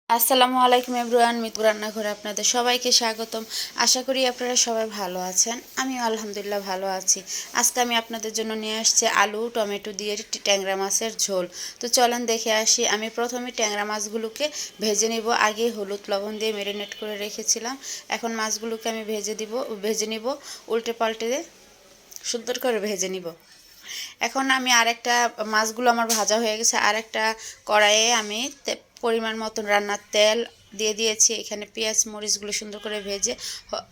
আসসালামু আলাইকুম এভরিওয়ান, মিতু রান্নাঘরে আপনাদের সবাইকে স্বাগতম। আশা করি আপনারা সবাই ভালো আছেন। আমিও আলহামদুলিল্লাহ ভালো আছি। আজকে আমি আপনাদের জন্য নিয়ে আসছি আলু টমেটো দিয়ে ট্যাংরা মাছের ঝোল। তো চলেন দেখে আসি। আমি প্রথমে ট্যাংরা মাছগুলোকে ভেজে নিব। আগে হলুদ লবণ দিয়ে ম্যারিনেট করে রেখেছিলাম। এখন মাছগুলোকে আমি ভেজে নিব উল্টে পাল্টে সুন্দর করে ভেজে নিব। এখন আমি আরেকটা মাছগুলো আমার ভাজা হয়ে গেছে, আরেকটা কড়াইয়ে আমি পরিমাণ মতন রান্নার তেল দিয়ে দিয়েছি। এখানে পেঁয়াজ মরিচগুলো সুন্দর করে ভেজে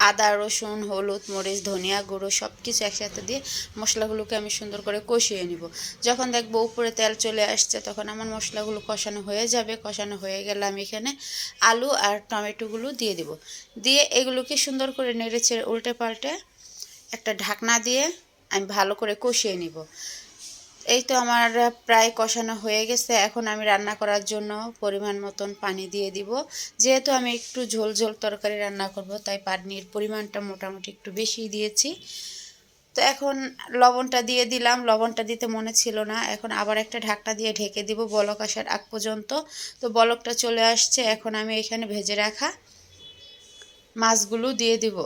আদা রসুন হলুদ মরিচ ধনিয়া গুঁড়ো সব কিছু একসাথে দিয়ে মশলাগুলোকে আমি সুন্দর করে কষিয়ে নিব। যখন দেখবো উপরে তেল চলে আসছে তখন আমার মশলাগুলো কষানো হয়ে যাবে। কষানো হয়ে গেলে আমি এখানে আলু আর টমেটোগুলো দিয়ে দিব। দিয়ে এগুলোকে সুন্দর করে নেড়েচেড়ে উল্টে পাল্টে একটা ঢাকনা দিয়ে আমি ভালো করে কষিয়ে নিব। এই তো আমার প্রায় কষানো হয়ে গেছে। এখন আমি রান্না করার জন্য পরিমাণ মতন পানি দিয়ে দিব। যেহেতু আমি একটু ঝোল ঝোল তরকারি রান্না করব তাই পানির পরিমাণটা মোটামুটি একটু বেশি দিয়েছি। তো এখন লবণটা দিয়ে দিলাম, লবণটা দিতে মনে ছিল না। এখন আবার একটা ঢাকনা দিয়ে ঢেকে দিব বলক আসার আগ পর্যন্ত। তো বলকটা চলে আসছে। এখন আমি এখানে ভেজে রাখা মাছগুলো দিয়ে দিব।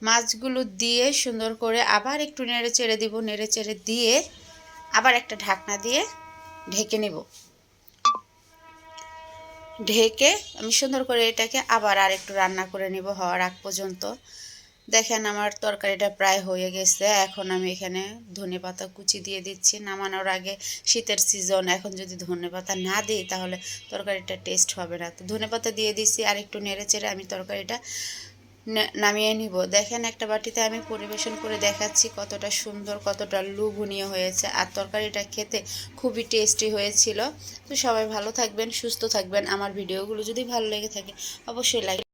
মাছগুলো দিয়ে সুন্দর করে আবার একটু নেড়ে চেড়ে দিব। নেড়ে চেড়ে দিয়ে আবার একটা ঢাকনা দিয়ে ঢেকে নেব। ঢেকে আমি সুন্দর করে এটাকে আবার আর একটু রান্না করে নেব হওয়ার আগ পর্যন্ত। দেখেন আমার তরকারিটা প্রায় হয়ে গেছে। এখন আমি এখানে ধনেপাতা কুচি দিয়ে দিচ্ছি। নামানোর আগে শীতের সিজন, এখন যদি ধনেপাতা না দিই তাহলে তরকারিটা টেস্ট হবে না। তো ধনেপাতা দিয়ে দিচ্ছি আর একটু নেড়ে চেড়ে আমি তরকারিটা নামিয়ে নিব। দেখেন একটা বাটিতে আমি পরিবেশন করে দেখাচ্ছি কতটা সুন্দর কতটা লোভনীয় হয়েছে। আর তরকারিটা খেতে খুবই টেস্টি হয়েছিল। তো সবাই ভালো থাকবেন সুস্থ থাকবেন। আমার ভিডিওগুলো যদি ভালো লেগে থাকে অবশ্যই লাইক